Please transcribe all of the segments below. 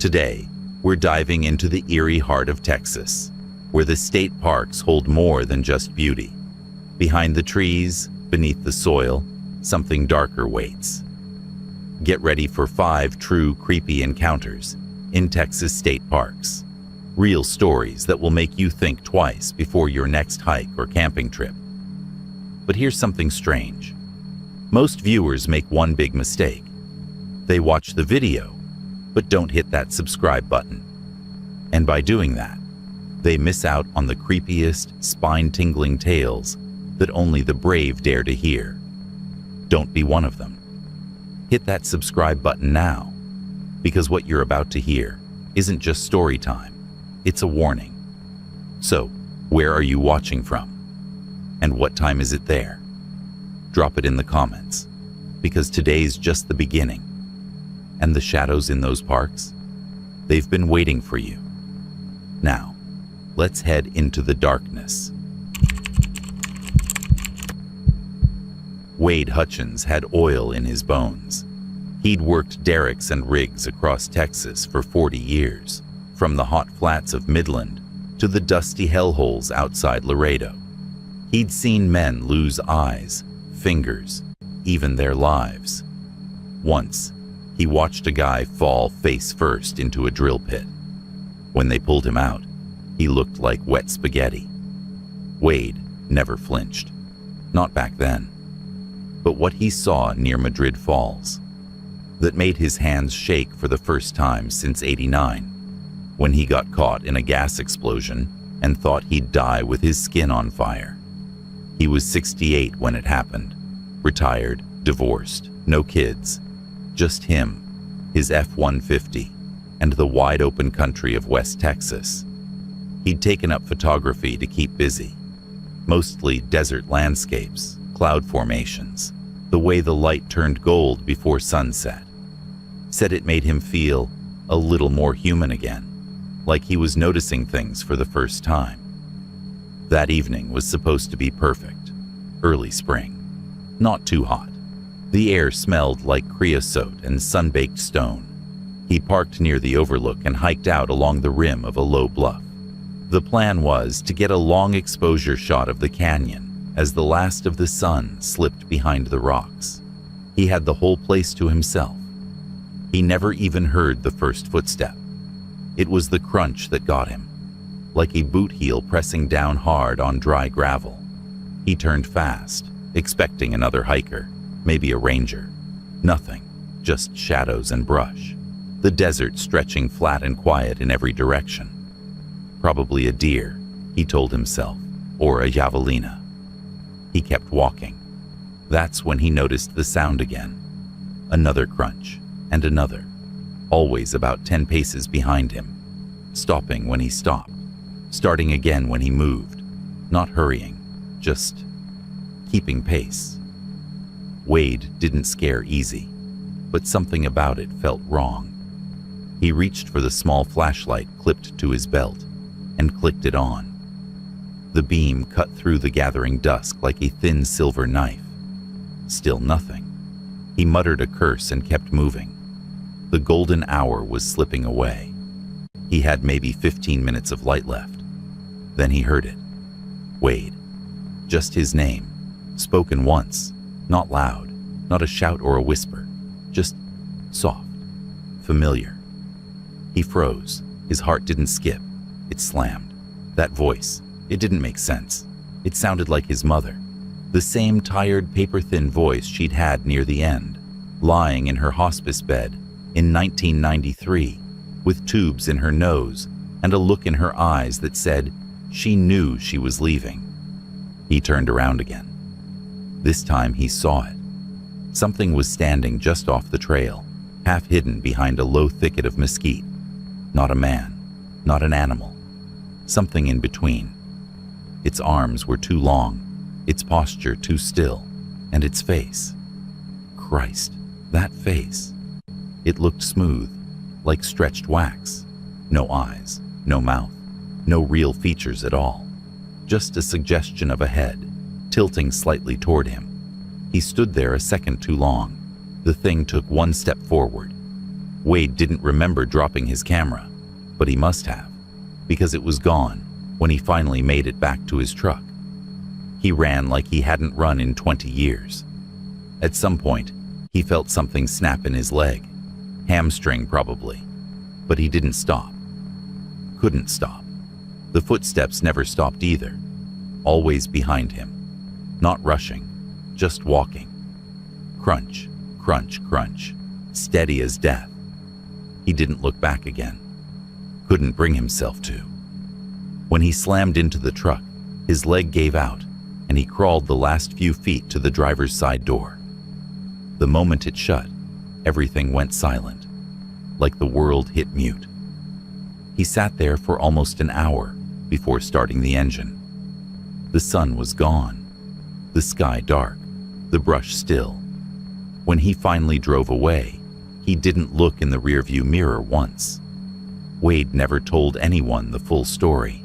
Today, we're diving into the eerie heart of Texas, where the state parks hold more than just beauty. Behind the trees, beneath the soil, something darker waits. Get ready for 5 true creepy encounters in Texas state parks. Real stories that will make you think twice before your next hike or camping trip. But here's something strange. Most viewers make one big mistake. They watch the video, but don't hit that subscribe button. And by doing that, they miss out on the creepiest, spine-tingling tales that only the brave dare to hear. Don't be one of them. Hit that subscribe button now, because what you're about to hear isn't just story time, it's a warning. So, where are you watching from? And what time is it there? Drop it in the comments, because today's just the beginning. And the shadows in those parks? They've been waiting for you. Now, let's head into the darkness. Wade Hutchins had oil in his bones. He'd worked derricks and rigs across Texas for 40 years, from the hot flats of Midland to the dusty hellholes outside Laredo. He'd seen men lose eyes, fingers, even their lives. Once, he watched a guy fall face first into a drill pit. When they pulled him out, he looked like wet spaghetti. Wade never flinched. Not back then. But what he saw near Madrid Falls, that made his hands shake for the first time since '89, when he got caught in a gas explosion and thought he'd die with his skin on fire. He was 68 when it happened, retired, divorced, no kids, just him, his F-150, and the wide-open country of West Texas. He'd taken up photography to keep busy, mostly desert landscapes, cloud formations, the way the light turned gold before sunset. Said it made him feel a little more human again, like he was noticing things for the first time. That evening was supposed to be perfect, early spring, not too hot. The air smelled like creosote and sun-baked stone. He parked near the overlook and hiked out along the rim of a low bluff. The plan was to get a long exposure shot of the canyon as the last of the sun slipped behind the rocks. He had the whole place to himself. He never even heard the first footstep. It was the crunch that got him, like a boot heel pressing down hard on dry gravel. He turned fast, expecting another hiker, maybe a ranger. Nothing, just shadows and brush. The desert stretching flat and quiet in every direction. Probably a deer, he told himself, or a javelina. He kept walking. That's when he noticed the sound again. Another crunch, and another, always about 10 paces behind him, stopping when he stopped, starting again when he moved, not hurrying, just keeping pace. Wade didn't scare easy, but something about it felt wrong. He reached for the small flashlight clipped to his belt and clicked it on. The beam cut through the gathering dusk like a thin silver knife. Still nothing. He muttered a curse and kept moving. The golden hour was slipping away. He had maybe 15 minutes of light left. Then he heard it. Wade. Just his name, spoken once, not loud, not a shout or a whisper, just soft, familiar. He froze. His heart didn't skip. It slammed. That voice, it didn't make sense. It sounded like his mother. The same tired, paper-thin voice she'd had near the end, lying in her hospice bed in 1993, with tubes in her nose and a look in her eyes that said she knew she was leaving. He turned around again. This time he saw it. Something was standing just off the trail, half hidden behind a low thicket of mesquite. Not a man, not an animal. Something in between. Its arms were too long, its posture too still, and its face. Christ, that face. It looked smooth, like stretched wax. No eyes, no mouth, no real features at all. Just a suggestion of a head, tilting slightly toward him. He stood there a second too long. The thing took one step forward. Wade didn't remember dropping his camera, but he must have, because it was gone when he finally made it back to his truck. He ran like he hadn't run in 20 years. At some point, he felt something snap in his leg, hamstring probably, but he didn't stop. Couldn't stop. The footsteps never stopped either, always behind him, not rushing, just walking. Crunch, crunch, crunch, steady as death. He didn't look back again. Couldn't bring himself to. When he slammed into the truck, his leg gave out, and he crawled the last few feet to the driver's side door. The moment it shut, everything went silent, like the world hit mute. He sat there for almost an hour before starting the engine. The sun was gone, the sky dark, the brush still. When he finally drove away, he didn't look in the rearview mirror once. Wade never told anyone the full story,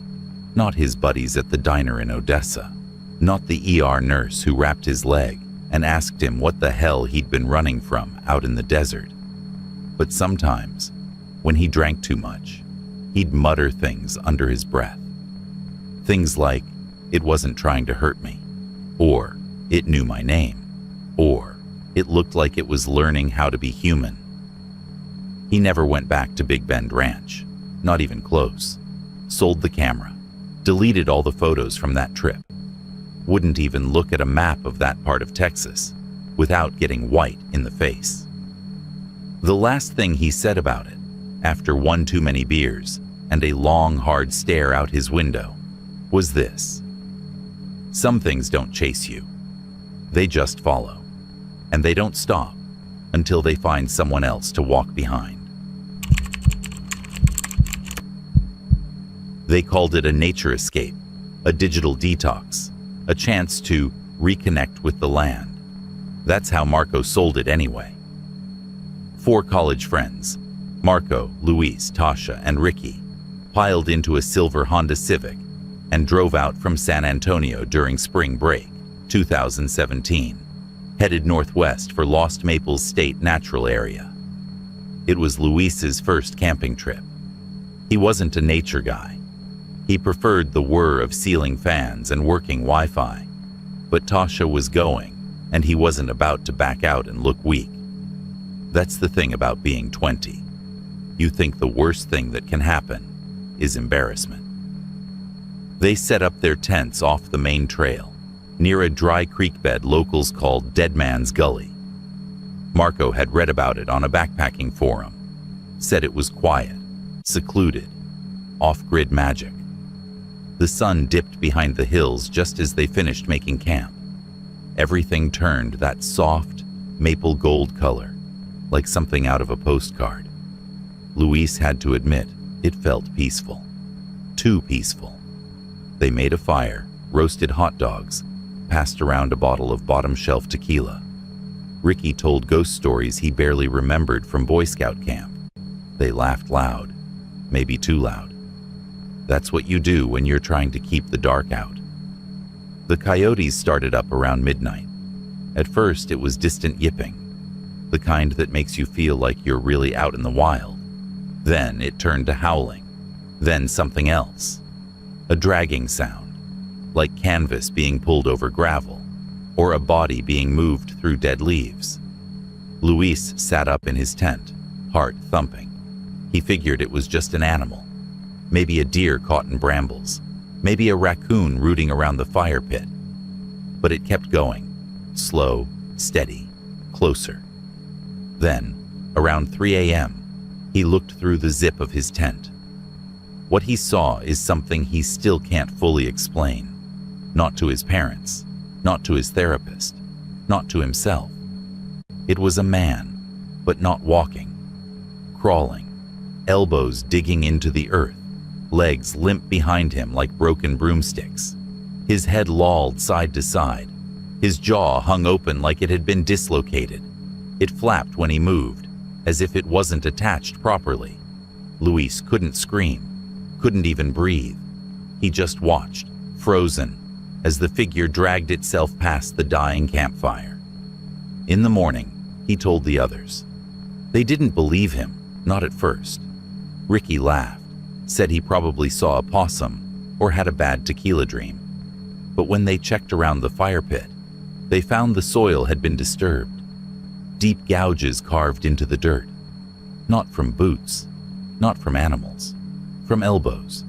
not his buddies at the diner in Odessa, not the ER nurse who wrapped his leg and asked him what the hell he'd been running from out in the desert. But sometimes, when he drank too much, he'd mutter things under his breath. Things like, "It wasn't trying to hurt me," or "It knew my name," or "It looked like it was learning how to be human." He never went back to Big Bend Ranch, not even close. Sold the camera, deleted all the photos from that trip. Wouldn't even look at a map of that part of Texas without getting white in the face. The last thing he said about it, after one too many beers and a long, hard stare out his window, was this: "Some things don't chase you. They just follow. And they don't stop until they find someone else to walk behind." They called it a nature escape, a digital detox, a chance to reconnect with the land. That's how Marco sold it anyway. 4 college friends, Marco, Luis, Tasha, and Ricky, piled into a silver Honda Civic and drove out from San Antonio during spring break, 2017, headed northwest for Lost Maples State Natural Area. It was Luis's first camping trip. He wasn't a nature guy. He preferred the whir of ceiling fans and working Wi-Fi. But Tasha was going, and he wasn't about to back out and look weak. That's the thing about being 20. You think the worst thing that can happen is embarrassment. They set up their tents off the main trail, near a dry creek bed locals called Dead Man's Gully. Marco had read about it on a backpacking forum, said it was quiet, secluded, off-grid magic. The sun dipped behind the hills just as they finished making camp. Everything turned that soft, maple gold color, like something out of a postcard. Luis had to admit it felt peaceful. Too peaceful. They made a fire, roasted hot dogs, passed around a bottle of bottom-shelf tequila. Ricky told ghost stories he barely remembered from Boy Scout camp. They laughed loud, maybe too loud. That's what you do when you're trying to keep the dark out. The coyotes started up around midnight. At first, it was distant yipping, the kind that makes you feel like you're really out in the wild. Then it turned to howling, then something else. A dragging sound, like canvas being pulled over gravel, or a body being moved through dead leaves. Luis sat up in his tent, heart thumping. He figured it was just an animal. Maybe a deer caught in brambles, maybe a raccoon rooting around the fire pit. But it kept going, slow, steady, closer. Then, around 3 a.m., he looked through the zip of his tent. What he saw is something he still can't fully explain. Not to his parents, not to his therapist, not to himself. It was a man, but not walking. Crawling, elbows digging into the earth, legs limp behind him like broken broomsticks. His head lolled side to side. His jaw hung open like it had been dislocated. It flapped when he moved, as if it wasn't attached properly. Luis couldn't scream, couldn't even breathe. He just watched, frozen, as the figure dragged itself past the dying campfire. In the morning, he told the others. They didn't believe him, Not at first. Ricky laughed, said he probably saw a possum or had a bad tequila dream. But when they checked around the fire pit, they found the soil had been disturbed. Deep gouges carved into the dirt. Not from boots, not from animals, from elbows,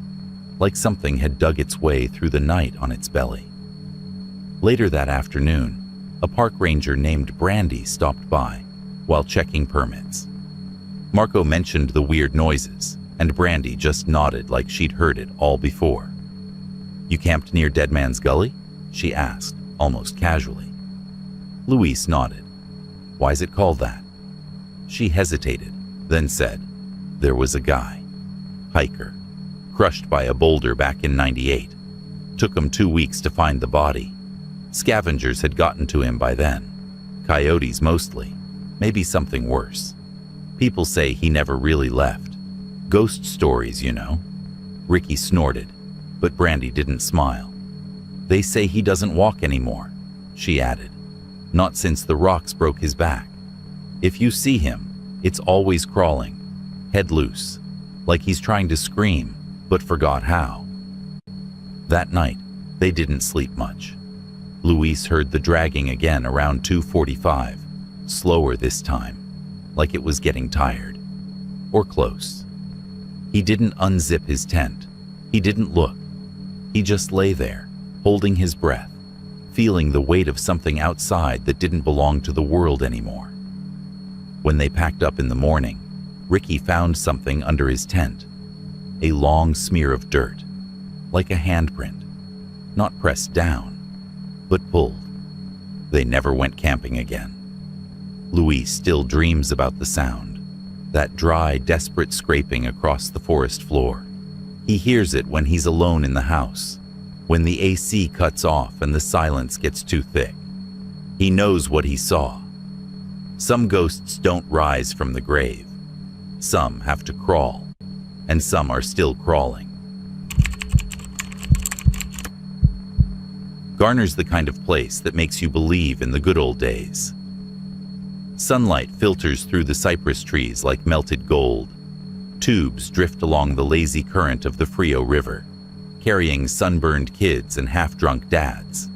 like something had dug its way through the night on its belly. Later that afternoon, a park ranger named Brandy stopped by while checking permits. Marco mentioned the weird noises, and Brandy just nodded like she'd heard it all before. "You camped near Dead Man's Gully?" she asked, almost casually. Luis nodded. "Why's it called that?" She hesitated, then said, "There was a guy, hiker, crushed by a boulder back in '98. Took him 2 weeks to find the body. Scavengers had gotten to him by then. Coyotes mostly, maybe something worse. People say he never really left. Ghost stories, you know." Ricky snorted, but Brandy didn't smile. "They say he doesn't walk anymore," she added. "Not since the rocks broke his back. If you see him, it's always crawling, head loose, like he's trying to scream, but forgot how." That night, they didn't sleep much. Luis heard the dragging again around 2:45, slower this time, like it was getting tired. Or close. He didn't unzip his tent. He didn't look. He just lay there, holding his breath, feeling the weight of something outside that didn't belong to the world anymore. When they packed up in the morning, Ricky found something under his tent. A long smear of dirt, like a handprint, not pressed down, but pulled. They never went camping again. Luis still dreams about the sound, that dry, desperate scraping across the forest floor. He hears it when he's alone in the house, when the AC cuts off and the silence gets too thick. He knows what he saw. Some ghosts don't rise from the grave. Some have to crawl, and some are still crawling. Garner's the kind of place that makes you believe in the good old days. Sunlight filters through the cypress trees like melted gold. Tubes drift along the lazy current of the Frio River, carrying sunburned kids and half-drunk dads.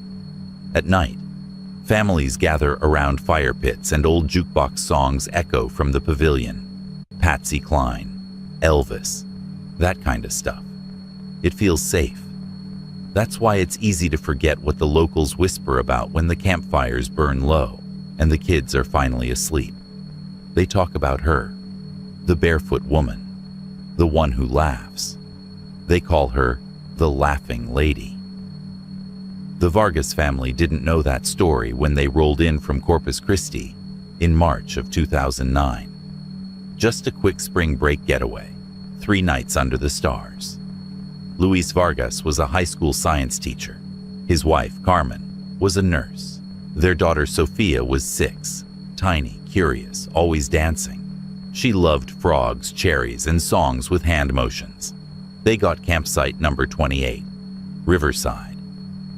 At night, families gather around fire pits and old jukebox songs echo from the pavilion. Patsy Cline, Elvis, that kind of stuff. It feels safe. That's why it's easy to forget what the locals whisper about when the campfires burn low and the kids are finally asleep. They talk about her, the barefoot woman, the one who laughs. They call her the Laughing Lady. The Vargas family didn't know that story when they rolled in from Corpus Christi in March of 2009. Just a quick spring break getaway, 3 nights under the stars. Luis Vargas was a high school science teacher. His wife, Carmen, was a nurse. Their daughter, Sofia, was 6, tiny, curious, always dancing. She loved frogs, cherries, and songs with hand motions. They got campsite number 28, Riverside.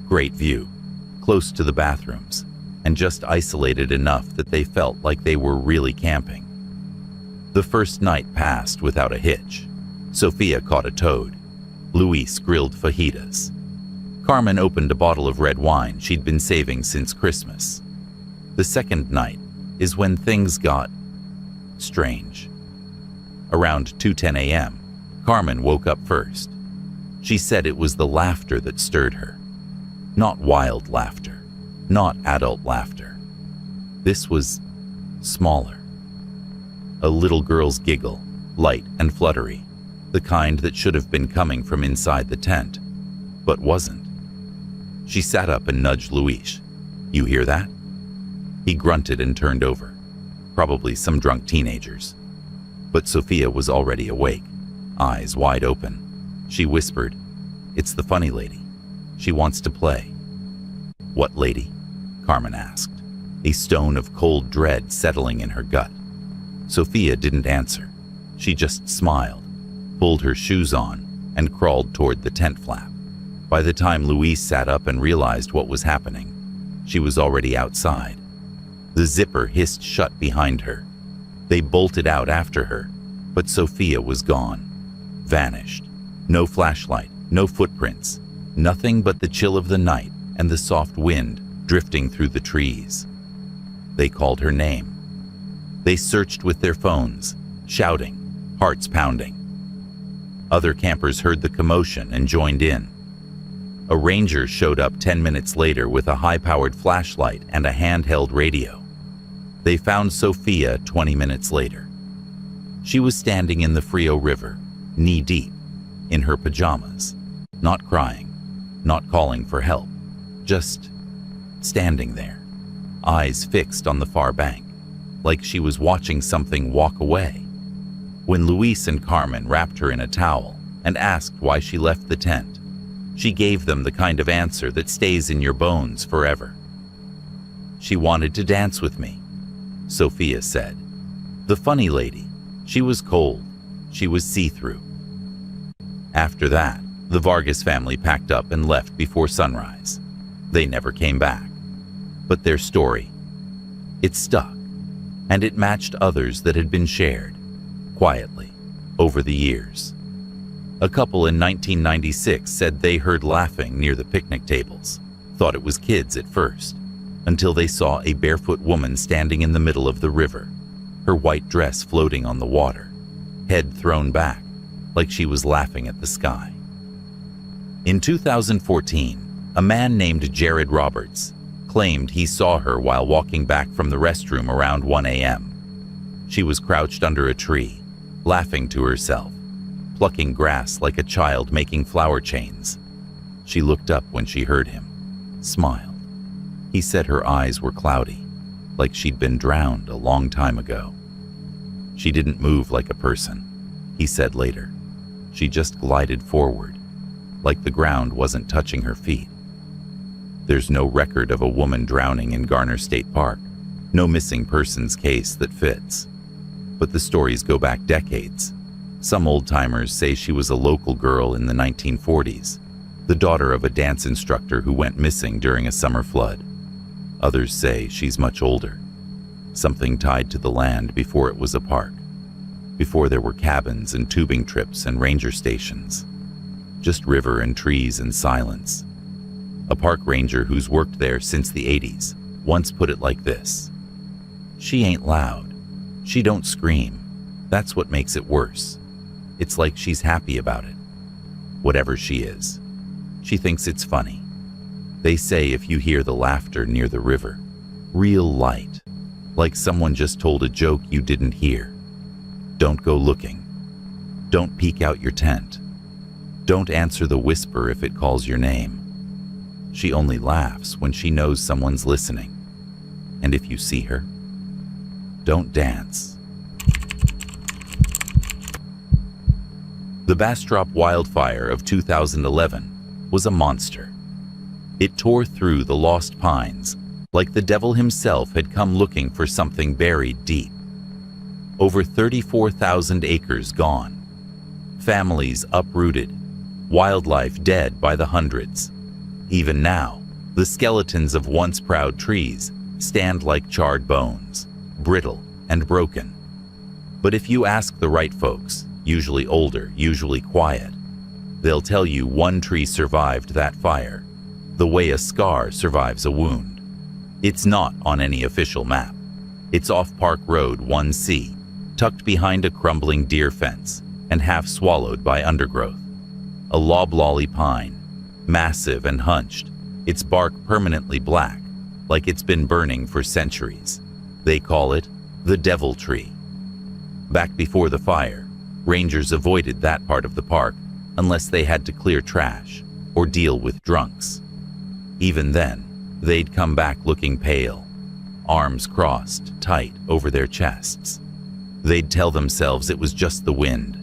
Great view, close to the bathrooms, and just isolated enough that they felt like they were really camping. The first night passed without a hitch. Sofia caught a toad. Luis grilled fajitas. Carmen opened a bottle of red wine she'd been saving since Christmas. The second night is when things got strange. Around 2:10 a.m., Carmen woke up first. She said it was the laughter that stirred her. Not wild laughter, not adult laughter. This was smaller. A little girl's giggle, light and fluttery, the kind that should have been coming from inside the tent, but wasn't. She sat up and nudged Luis. "You hear that?" He grunted and turned over. Probably some drunk teenagers. But Sofia was already awake, eyes wide open. She whispered, "It's the funny lady. She wants to play." "What lady?" Carmen asked, a stone of cold dread settling in her gut. Sofia didn't answer. She just smiled, pulled her shoes on, and crawled toward the tent flap. By the time Luis sat up and realized what was happening, she was already outside. The zipper hissed shut behind her. They bolted out after her, But Sophia was gone, vanished. No flashlight, no footprints, nothing but the chill of the night and the soft wind drifting through the trees. They called her name. They searched with their phones, shouting, hearts pounding. Other campers heard the commotion and joined in. A ranger showed up 10 minutes later with a high-powered flashlight and a handheld radio. They found Sophia 20 minutes later. She was standing in the Frio River, knee-deep, in her pajamas, not crying, not calling for help, just standing there, eyes fixed on the far bank, like she was watching something walk away. When Luis and Carmen wrapped her in a towel and asked why she left the tent, she gave them the kind of answer that stays in your bones forever. "She wanted to dance with me," Sophia said. "The funny lady. She was cold. She was see-through." After that, the Vargas family packed up and left before sunrise. They never came back. But their story, it stuck, and it matched others that had been shared, quietly, over the years. A couple in 1996 said they heard laughing near the picnic tables, thought it was kids at first, until they saw a barefoot woman standing in the middle of the river, her white dress floating on the water, head thrown back, like she was laughing at the sky. In 2014, a man named Jared Roberts claimed he saw her while walking back from the restroom around 1 a.m. She was crouched under a tree, laughing to herself, plucking grass like a child making flower chains. She looked up when she heard him, smiled. He said her eyes were cloudy, like she'd been drowned a long time ago. She didn't move like a person, he said later. She just glided forward, like the ground wasn't touching her feet. There's no record of a woman drowning in Garner State Park, no missing persons case that fits. But the stories go back decades. Some old-timers say she was a local girl in the 1940s, the daughter of a dance instructor who went missing during a summer flood. Others say she's much older, something tied to the land before it was a park, before there were cabins and tubing trips and ranger stations. Just river and trees and silence. A park ranger who's worked there since the 80s once put it like this: "She ain't loud. She don't scream. That's what makes it worse. It's like she's happy about it. Whatever she is. She thinks it's funny. They say if you hear the laughter near the river, real light, like someone just told a joke you didn't hear, don't go looking. Don't peek out your tent. Don't answer the whisper if it calls your name. She only laughs when she knows someone's listening. And if you see her, don't dance." The Bastrop wildfire of 2011 was a monster. It tore through the lost pines like the devil himself had come looking for something buried deep. Over 34,000 acres gone, families uprooted, wildlife dead by the hundreds. Even now, the skeletons of once proud trees stand like charred bones, brittle and broken. But if you ask the right folks, usually older, usually quiet, they'll tell you one tree survived that fire, the way a scar survives a wound. It's not on any official map. It's off Park Road 1C, tucked behind a crumbling deer fence and half swallowed by undergrowth. A loblolly pine, massive and hunched, its bark permanently black, like it's been burning for centuries. They call it the devil tree. Back before the fire, rangers avoided that part of the park unless they had to clear trash or deal with drunks. Even then, they'd come back looking pale, arms crossed tight over their chests. They'd tell themselves it was just the wind,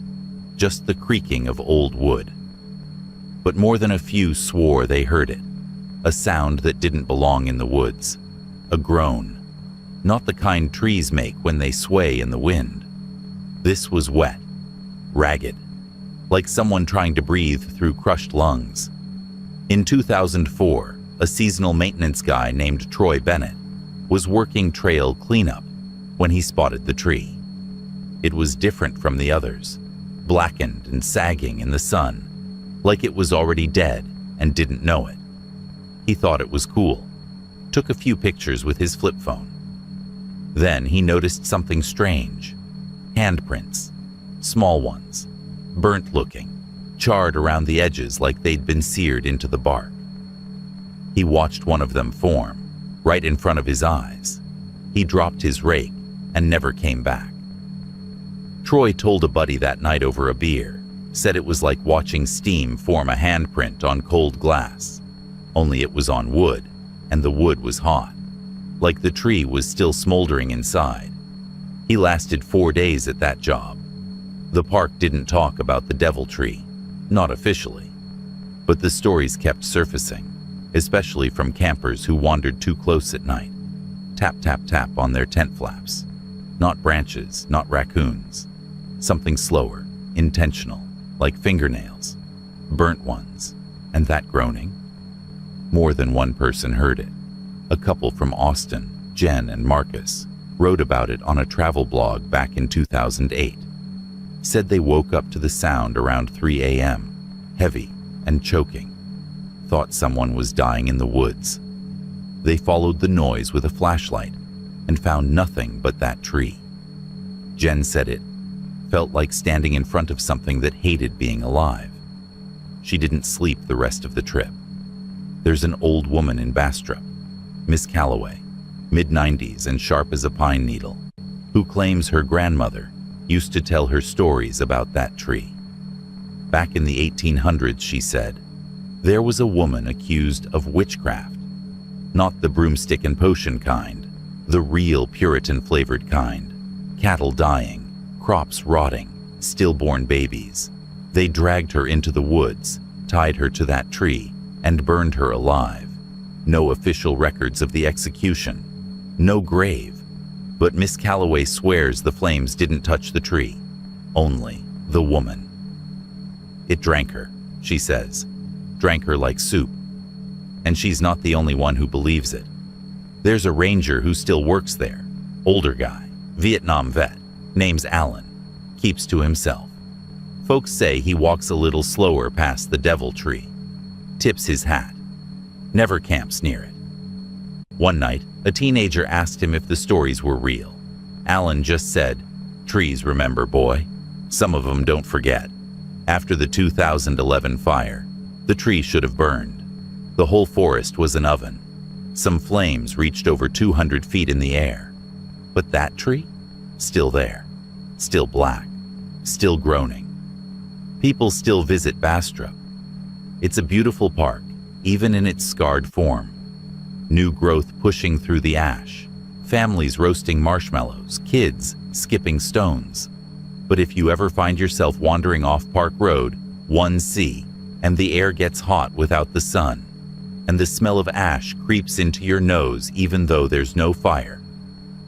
just the creaking of old wood. But more than a few swore they heard it, a sound that didn't belong in the woods, a groan, not the kind trees make when they sway in the wind. This was wet, ragged, like someone trying to breathe through crushed lungs. In 2004, a seasonal maintenance guy named Troy Bennett was working trail cleanup when he spotted the tree. It was different from the others, blackened and sagging in the sun, like it was already dead and didn't know it. He thought it was cool, took a few pictures with his flip phone. Then he noticed something strange. Handprints, small ones, burnt looking, charred around the edges like they'd been seared into the bark. He watched one of them form, right in front of his eyes. He dropped his rake and never came back. Troy told a buddy that night over a beer, said it was like watching steam form a handprint on cold glass, only it was on wood, and the wood was hot, like the tree was still smoldering inside. He lasted 4 days at that job. The park didn't talk about the devil tree, not officially, but the stories kept surfacing, especially from campers who wandered too close at night. Tap, tap, tap on their tent flaps. Not branches, not raccoons. Something slower, intentional, like fingernails, burnt ones, and that groaning. More than one person heard it. A couple from Austin, Jen and Marcus, wrote about it on a travel blog back in 2008. Said they woke up to the sound around 3 a.m., heavy and choking. Thought someone was dying in the woods. They followed the noise with a flashlight and found nothing but that tree. Jen said it felt like standing in front of something that hated being alive. She didn't sleep the rest of the trip. There's an old woman in Bastrop, Miss Calloway, mid-90s and sharp as a pine needle, who claims her grandmother used to tell her stories about that tree. Back in the 1800s, she said, there was a woman accused of witchcraft. Not the broomstick and potion kind, the real Puritan-flavored kind. Cattle dying, crops rotting, stillborn babies. They dragged her into the woods, tied her to that tree, and burned her alive. No official records of the execution, no grave. But Miss Calloway swears the flames didn't touch the tree, only the woman. It drank her, she says, drank her like soup. And she's not the only one who believes it. There's a ranger who still works there, older guy, Vietnam vet, name's Alan, keeps to himself. Folks say he walks a little slower past the devil tree, tips his hat, never camps near it. One night, a teenager asked him if the stories were real. Alan just said, trees remember, boy. Some of them don't forget. After the 2011 fire, the tree should have burned. The whole forest was an oven. Some flames reached over 200 feet in the air. But that tree? Still there. Still black. Still groaning. People still visit Bastrop. It's a beautiful park, even in its scarred form. New growth pushing through the ash. Families roasting marshmallows. Kids skipping stones. But if you ever find yourself wandering off Park Road, 1C, and the air gets hot without the sun, and the smell of ash creeps into your nose even though there's no fire,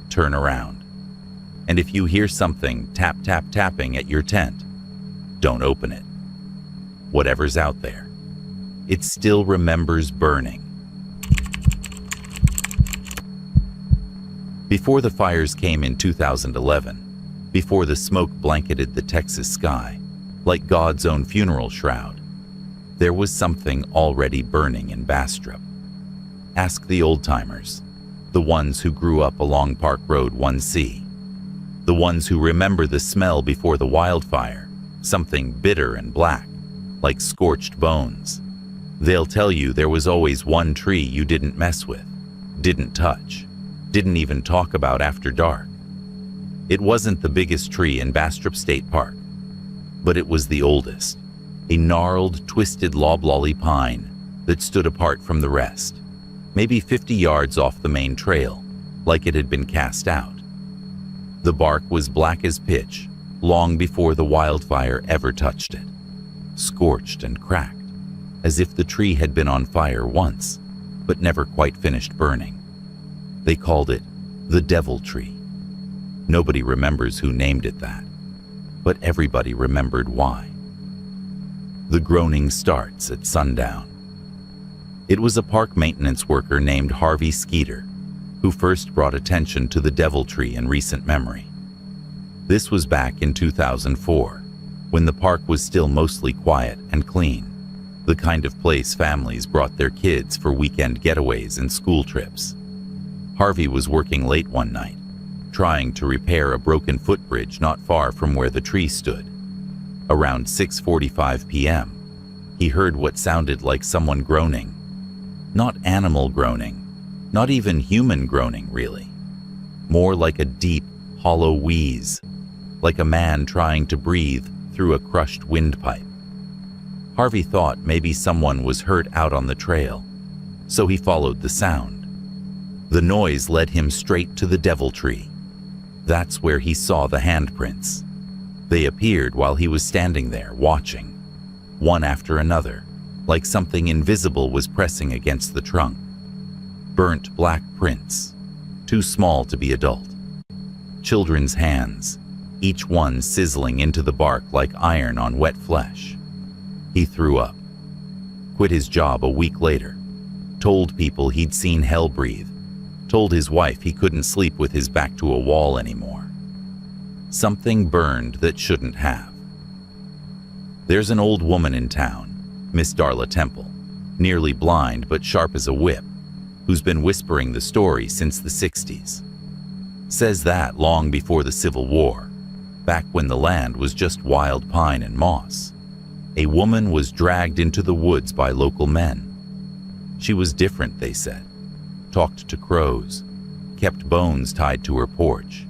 turn around. And if you hear something tap, tap, tapping at your tent, don't open it. Whatever's out there, it still remembers burning. Before the fires came in 2011, before the smoke blanketed the Texas sky, like God's own funeral shroud, there was something already burning in Bastrop. Ask the old-timers, the ones who grew up along Park Road 1C, the ones who remember the smell before the wildfire, something bitter and black, like scorched bones. They'll tell you there was always one tree you didn't mess with, didn't touch, didn't even talk about after dark. It wasn't the biggest tree in Bastrop State Park, but it was the oldest, a gnarled, twisted loblolly pine that stood apart from the rest, maybe 50 yards off the main trail, like it had been cast out. The bark was black as pitch, long before the wildfire ever touched it, scorched and cracked, as if the tree had been on fire once, but never quite finished burning. They called it the devil tree. Nobody remembers who named it that, but everybody remembered why. The groaning starts at sundown. It was a park maintenance worker named Harvey Skeeter who first brought attention to the devil tree in recent memory. This was back in 2004, when the park was still mostly quiet and clean, the kind of place families brought their kids for weekend getaways and school trips. Harvey was working late one night, trying to repair a broken footbridge not far from where the tree stood. Around 6:45 p.m., he heard what sounded like someone groaning. Not animal groaning, not even human groaning, really. More like a deep, hollow wheeze, like a man trying to breathe through a crushed windpipe. Harvey thought maybe someone was hurt out on the trail, so he followed the sound. The noise led him straight to the devil tree. That's where he saw the handprints. They appeared while he was standing there watching, one after another, like something invisible was pressing against the trunk. Burnt black prints, too small to be adult. Children's hands, each one sizzling into the bark like iron on wet flesh. He threw up, quit his job a week later, told people he'd seen hell breathe, told his wife he couldn't sleep with his back to a wall anymore. Something burned that shouldn't have. There's an old woman in town, Miss Darla Temple, nearly blind but sharp as a whip, who's been whispering the story since the 60s. Says that long before the Civil War, back when the land was just wild pine and moss, a woman was dragged into the woods by local men. She was different, they said. Talked to crows, kept bones tied to her porch,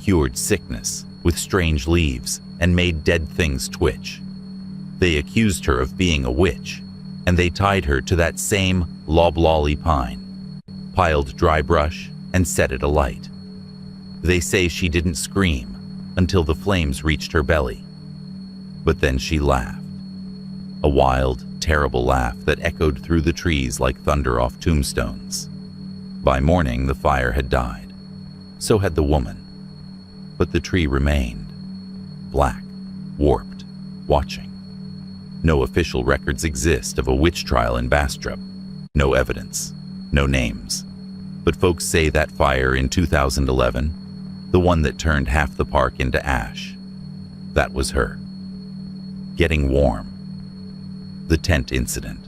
cured sickness with strange leaves, and made dead things twitch. They accused her of being a witch, and they tied her to that same loblolly pine, piled dry brush, and set it alight. They say she didn't scream until the flames reached her belly. But then she laughed. A wild, terrible laugh that echoed through the trees like thunder off tombstones. By morning, the fire had died. So had the woman. But the tree remained, black, warped, watching. No official records exist of a witch trial in Bastrop. No evidence, no names. But folks say that fire in 2011, the one that turned half the park into ash, that was her. Getting warm. The tent incident.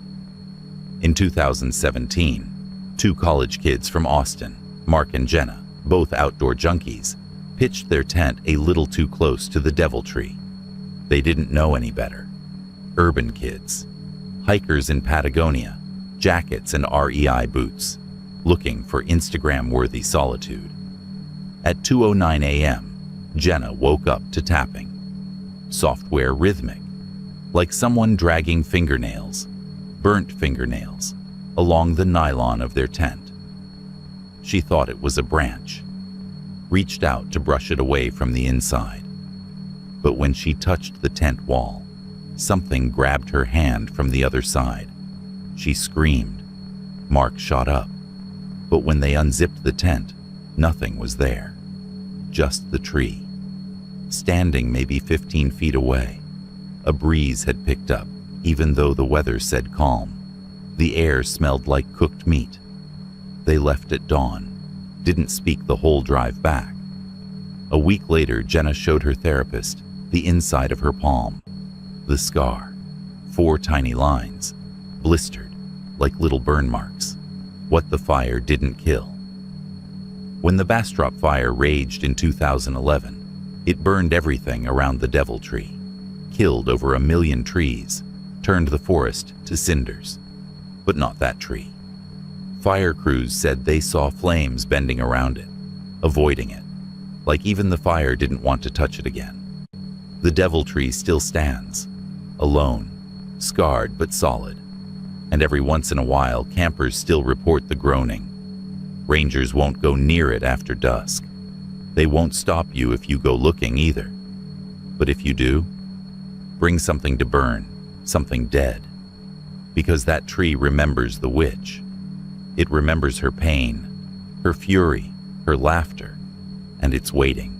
In 2017, two college kids from Austin, Mark and Jenna, both outdoor junkies, pitched their tent a little too close to the devil tree. They didn't know any better. Urban kids, hikers in Patagonia, jackets and REI boots, looking for Instagram-worthy solitude. At 2:09 a.m., Jenna woke up to tapping. Software rhythmic, like someone dragging fingernails, burnt fingernails, along the nylon of their tent. She thought it was a branch, reached out to brush it away from the inside. But when she touched the tent wall, something grabbed her hand from the other side. She screamed. Mark shot up. But when they unzipped the tent, nothing was there. Just the tree. Standing maybe 15 feet away. A breeze had picked up, even though the weather said calm. The air smelled like cooked meat. They left at dawn, didn't speak the whole drive back. A week later, Jenna showed her therapist the inside of her palm. The scar, 4 tiny lines, blistered like little burn marks, what the fire didn't kill. When the Bastrop fire raged in 2011, it burned everything around the devil tree, killed over 1 million trees, turned the forest to cinders. But not that tree. Fire crews said they saw flames bending around it, avoiding it, like even the fire didn't want to touch it again. The devil tree still stands, alone, scarred but solid, and every once in a while campers still report the groaning. Rangers won't go near it after dusk. They won't stop you if you go looking either. But if you do, bring something to burn, something dead, because that tree remembers the witch. It remembers her pain, her fury, her laughter, and it's waiting.